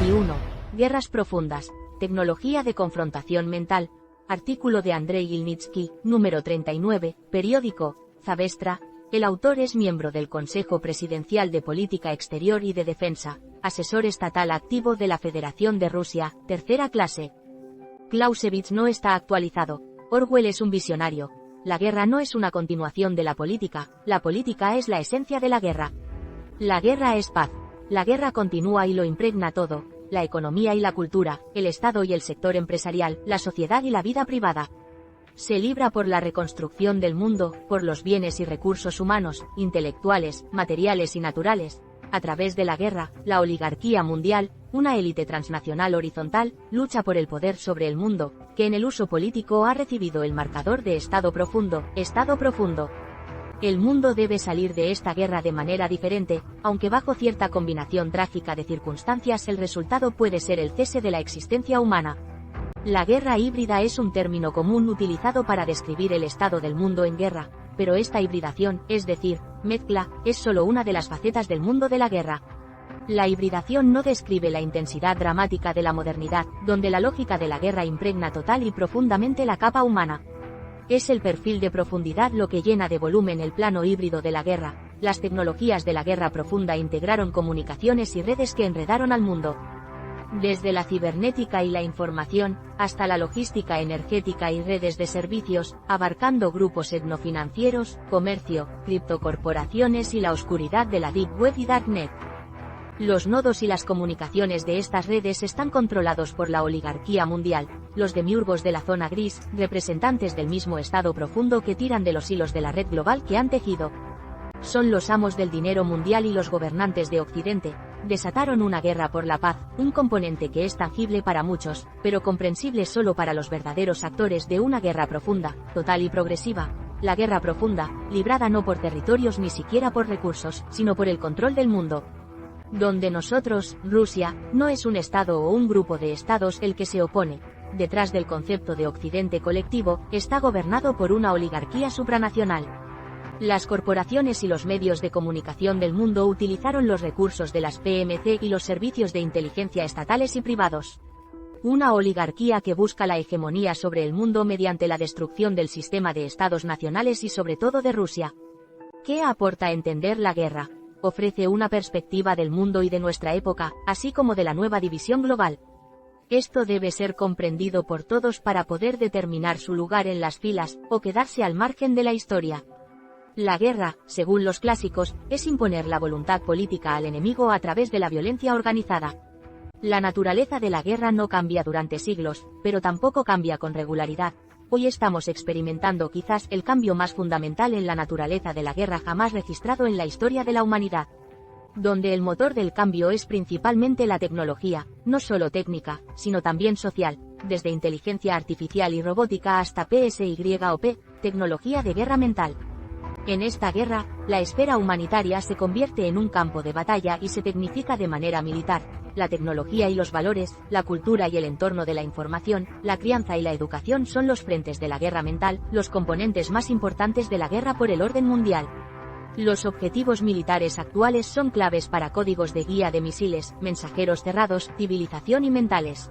Y 1. Guerras profundas. Tecnología de confrontación mental. Artículo de Andrei Ilnitsky, número 39, periódico Zavestra. El autor es miembro del Consejo Presidencial de Política Exterior y de Defensa, asesor estatal activo de la Federación de Rusia, tercera clase. Clausewitz no está actualizado. Orwell es un visionario. La guerra no es una continuación de la política es la esencia de la guerra. La guerra es paz. La guerra continúa y lo impregna todo, la economía y la cultura, el Estado y el sector empresarial, la sociedad y la vida privada. Se libra por la reconstrucción del mundo, por los bienes y recursos humanos, intelectuales, materiales y naturales. A través de la guerra, la oligarquía mundial, una élite transnacional horizontal, lucha por el poder sobre el mundo, que en el uso político ha recibido el marcador de Estado profundo. El mundo debe salir de esta guerra de manera diferente, aunque bajo cierta combinación trágica de circunstancias el resultado puede ser el cese de la existencia humana. La guerra híbrida es un término común utilizado para describir el estado del mundo en guerra, pero esta hibridación, es decir, mezcla, es solo una de las facetas del mundo de la guerra. La hibridación no describe la intensidad dramática de la modernidad, donde la lógica de la guerra impregna total y profundamente la capa humana. Es el perfil de profundidad lo que llena de volumen el plano híbrido de la guerra. Las tecnologías de la guerra profunda integraron comunicaciones y redes que enredaron al mundo. Desde la cibernética y la información, hasta la logística energética y redes de servicios, abarcando grupos etnofinancieros, comercio, criptocorporaciones y la oscuridad de la Deep Web y Darknet. Los nodos y las comunicaciones de estas redes están controlados por la oligarquía mundial, los demiurgos de la zona gris, representantes del mismo estado profundo que tiran de los hilos de la red global que han tejido. Son los amos del dinero mundial y los gobernantes de Occidente. Desataron una guerra por la paz, un componente que es tangible para muchos, pero comprensible solo para los verdaderos actores de una guerra profunda, total y progresiva. La guerra profunda, librada no por territorios ni siquiera por recursos, sino por el control del mundo. Donde nosotros, Rusia, no es un estado o un grupo de estados el que se opone. Detrás del concepto de Occidente colectivo, está gobernado por una oligarquía supranacional. Las corporaciones y los medios de comunicación del mundo utilizaron los recursos de las PMC y los servicios de inteligencia estatales y privados. Una oligarquía que busca la hegemonía sobre el mundo mediante la destrucción del sistema de estados nacionales y sobre todo de Rusia. ¿Qué aporta entender la guerra? Ofrece una perspectiva del mundo y de nuestra época, así como de la nueva división global. Esto debe ser comprendido por todos para poder determinar su lugar en las filas, o quedarse al margen de la historia. La guerra, según los clásicos, es imponer la voluntad política al enemigo a través de la violencia organizada. La naturaleza de la guerra no cambia durante siglos, pero tampoco cambia con regularidad. Hoy estamos experimentando quizás el cambio más fundamental en la naturaleza de la guerra jamás registrado en la historia de la humanidad. Donde el motor del cambio es principalmente la tecnología, no solo técnica, sino también social, desde inteligencia artificial y robótica hasta PSYOP, tecnología de guerra mental. En esta guerra, la esfera humanitaria se convierte en un campo de batalla y se tecnifica de manera militar. La tecnología y los valores, la cultura y el entorno de la información, la crianza y la educación son los frentes de la guerra mental, los componentes más importantes de la guerra por el orden mundial. Los objetivos militares actuales son claves para códigos de guía de misiles, mensajeros cerrados, civilización y mentales.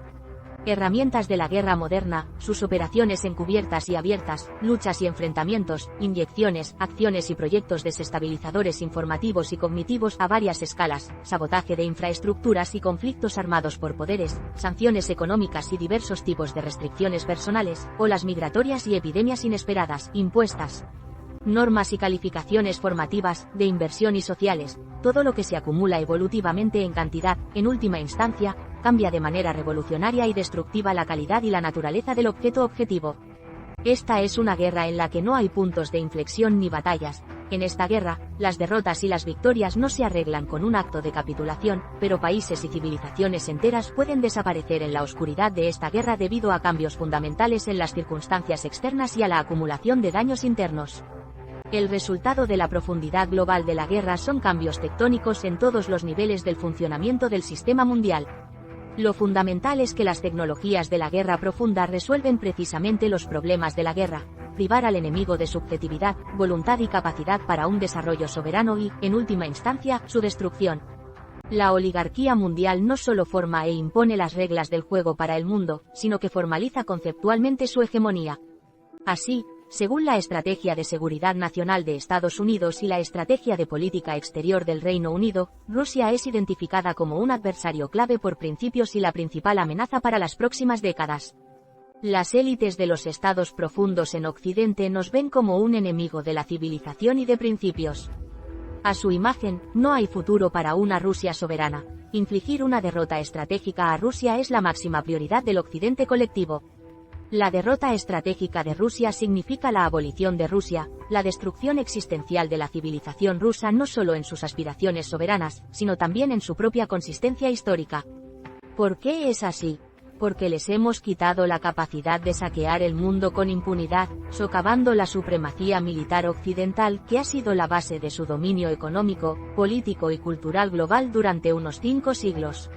Herramientas de la guerra moderna, sus operaciones encubiertas y abiertas, luchas y enfrentamientos, inyecciones, acciones y proyectos desestabilizadores informativos y cognitivos a varias escalas, sabotaje de infraestructuras y conflictos armados por poderes, sanciones económicas y diversos tipos de restricciones personales, olas migratorias y epidemias inesperadas, impuestas. Normas y calificaciones formativas, de inversión y sociales, todo lo que se acumula evolutivamente en cantidad, en última instancia, cambia de manera revolucionaria y destructiva la calidad y la naturaleza del objeto objetivo. Esta es una guerra en la que no hay puntos de inflexión ni batallas. En esta guerra, las derrotas y las victorias no se arreglan con un acto de capitulación, pero países y civilizaciones enteras pueden desaparecer en la oscuridad de esta guerra debido a cambios fundamentales en las circunstancias externas y a la acumulación de daños internos. El resultado de la profundidad global de la guerra son cambios tectónicos en todos los niveles del funcionamiento del sistema mundial. Lo fundamental es que las tecnologías de la guerra profunda resuelven precisamente los problemas de la guerra, privar al enemigo de subjetividad, voluntad y capacidad para un desarrollo soberano y, en última instancia, su destrucción. La oligarquía mundial no solo forma e impone las reglas del juego para el mundo, sino que formaliza conceptualmente su hegemonía. Así, según la Estrategia de Seguridad Nacional de Estados Unidos y la Estrategia de Política Exterior del Reino Unido, Rusia es identificada como un adversario clave por principios y la principal amenaza para las próximas décadas. Las élites de los estados profundos en Occidente nos ven como un enemigo de la civilización y de principios. A su imagen, no hay futuro para una Rusia soberana. Infligir una derrota estratégica a Rusia es la máxima prioridad del Occidente colectivo. La derrota estratégica de Rusia significa la abolición de Rusia, la destrucción existencial de la civilización rusa no solo en sus aspiraciones soberanas, sino también en su propia consistencia histórica. ¿Por qué es así? Porque les hemos quitado la capacidad de saquear el mundo con impunidad, socavando la supremacía militar occidental que ha sido la base de su dominio económico, político y cultural global durante unos 5 siglos.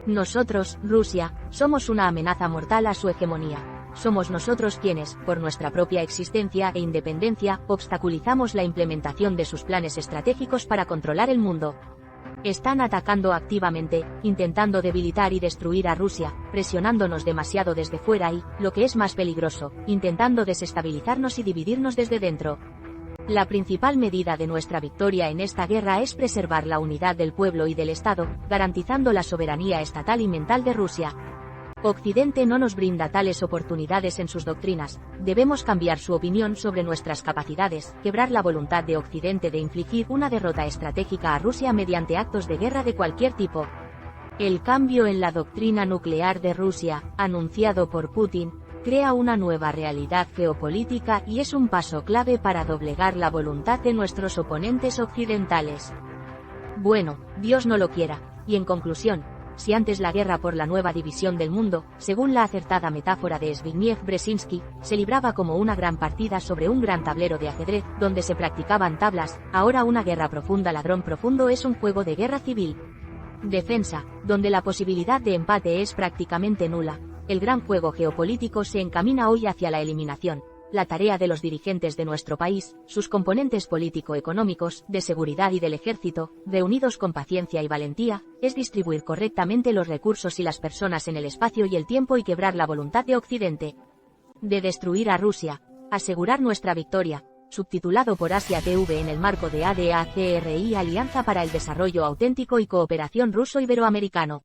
Nosotros, Rusia, somos una amenaza mortal a su hegemonía. Somos nosotros quienes, por nuestra propia existencia e independencia, obstaculizamos la implementación de sus planes estratégicos para controlar el mundo. Están atacando activamente, intentando debilitar y destruir a Rusia, presionándonos demasiado desde fuera y, lo que es más peligroso, intentando desestabilizarnos y dividirnos desde dentro. La principal medida de nuestra victoria en esta guerra es preservar la unidad del pueblo y del Estado, garantizando la soberanía estatal y mental de Rusia. Occidente no nos brinda tales oportunidades en sus doctrinas, debemos cambiar su opinión sobre nuestras capacidades, quebrar la voluntad de Occidente de infligir una derrota estratégica a Rusia mediante actos de guerra de cualquier tipo. El cambio en la doctrina nuclear de Rusia, anunciado por Putin, crea una nueva realidad geopolítica y es un paso clave para doblegar la voluntad de nuestros oponentes occidentales. Bueno, Dios no lo quiera, y en conclusión, si antes la guerra por la nueva división del mundo, según la acertada metáfora de Zbigniew Brzezinski, se libraba como una gran partida sobre un gran tablero de ajedrez, donde se practicaban tablas, ahora una guerra profunda ladrón profundo es un juego de guerra civil. Defensa, donde la posibilidad de empate es prácticamente nula. El gran juego geopolítico se encamina hoy hacia la eliminación. La tarea de los dirigentes de nuestro país, sus componentes político-económicos, de seguridad y del ejército, reunidos con paciencia y valentía, es distribuir correctamente los recursos y las personas en el espacio y el tiempo y quebrar la voluntad de Occidente de destruir a Rusia, asegurar nuestra victoria, subtitulado por Asia TV en el marco de ADA-CRI Alianza para el Desarrollo Auténtico y Cooperación Ruso-Iberoamericano.